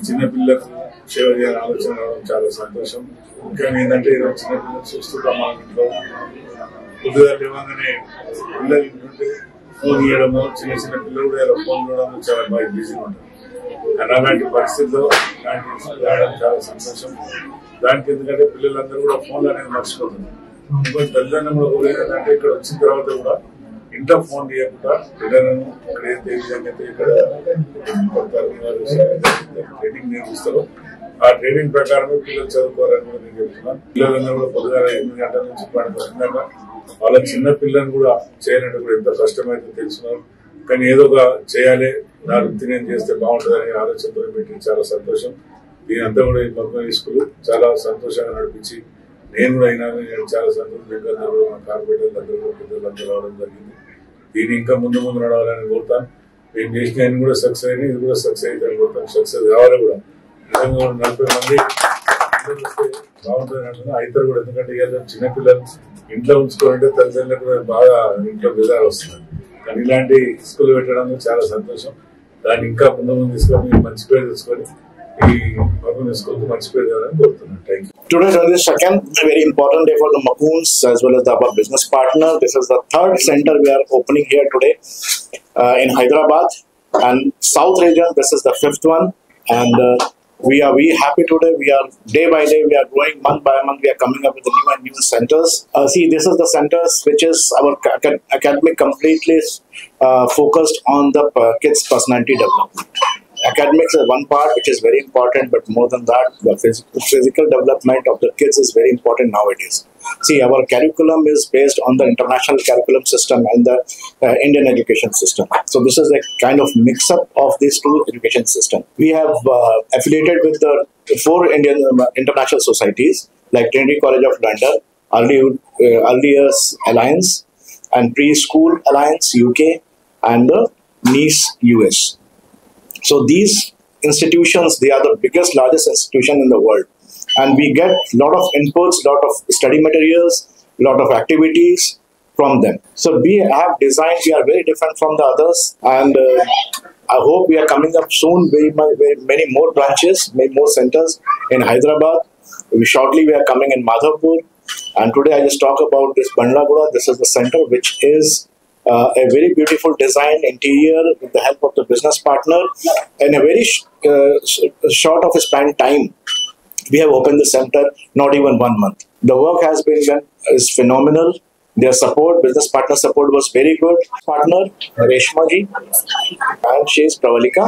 చిన్నపిల్లలకు సేవ చేయాలని ఆలోచన రావడం చాలా సంతోషం. ముఖ్యంగా ఏంటంటే ఈరోజు చిన్నపిల్లలు చూస్తుంటాం మా ఇంట్లో పొద్దుగా లేవగానే పిల్లలు ఇంటుంటే ఫోన్ ఇవ్వడము, చిన్న చిన్న పిల్లలు కూడా ఫోన్ చూడడం చాలా బాగా బిజీగా ఉంటారు. కానీ అలాంటి పరిస్థితుల్లో రావడం చాలా సంతోషం. దానికి ఎందుకంటే పిల్లలందరూ కూడా ఫోన్లు అనేది మర్చిపోతున్నారు. ఇంకొక తల్లిదండ్రులు కూడా కోరేదంటే ఇక్కడ వచ్చిన తర్వాత కూడా ఇంట్లో ఫోన్ చేయకుండా పిల్లలను ఇక్కడ ఏ విధంగా అయితే ఇక్కడ ట్రైనింగ్ నేర్పిస్తారో ఆ ట్రైనింగ్ ప్రకారమే పిల్లలు చదువుకోవాలని కూడా నేను చెప్తున్నాను. పిల్లలందరూ కూడా పొద్దుగా 8 గంటల నుంచి 12 దాకా వాళ్ళ చిన్న పిల్లలను కూడా చేయాలంటే కూడా ఎంత కష్టమైతే తెలుసుకున్నారు. కానీ ఏదో ఒక చేయాలి, నా వృత్తి నేను చేస్తే బాగుంటుందని ఆలోచనతో పెట్టి చాలా సంతోషం. దీని అంతా కూడా ఈ మగ్గం స్కూల్ చాలా సంతోషంగా నడిపించి నేను కూడా అయినా చాలా సంతోషం. మా కార్పొరేటర్లు అందరూ కూడా పిల్లలందరూ రావడం జరిగింది. దీన్ని ఇంకా ముందు నడవాలని కోరుతాను. మేము చేసిన అన్ని కూడా సక్సెస్ అయినా ఇది కూడా సక్సెస్ అవుతాయని కోరుతాను. సక్సెస్ కావాలి కూడా. 40 మంది బాగుంటుంది అంటున్నా అవుతారు కూడా. ఎందుకంటే చిన్నపిల్లలు ఇంట్లో ఉంచుకోవాలంటే తల్లిదండ్రులకు కూడా బాగా ఇంట్లో బెజారు వస్తుంది. కానీ ఇలాంటి స్కూల్ పెట్టడం చాలా సంతోషం. దాన్ని ఇంకా ముందు తీసుకొని మంచి పేరు తెచ్చుకొని ఈ మగూన్ స్కూల్ కు మంచి పేరు కావాలని కోరుతున్నాను. Thank you. Today, 22nd, a very important day for the Magoons as well as our business partner. This is the third center we are opening here today in Hyderabad and South region. This is the 5th one, and we are very happy today. We are day by day, we are growing month by month. We are coming up with the new and new centers. See, this is the centers which is our academic completely focused on the kids' personality development. Academics is one part which is very important, but more than that, the physical development of the kids is very important nowadays. See, our curriculum is based on the international curriculum system and the Indian education system. So this is a kind of mix-up of these two education systems. We have affiliated with the 4 Indian international societies like Trinity College of London, Early Years Alliance, and Preschool Alliance UK, and the NICE US. So these institutions, they are the biggest, largest institution in the world. And we get a lot of inputs, lot of study materials, lot of activities from them. So we have designed, we are very different from the others. And I hope we are coming up soon, very many more branches, many more centers in Hyderabad. Shortly we are coming in Madhavpur. And today I just talk about this Bandlaguda. This is the center which is a very beautiful design interior with the help of the business partner. In a very short of a span time, we have opened the center, not even 1 month. The work has been done is phenomenal. Their support, business partner support was very good. Partner Reshma ji, and she is Pravalika.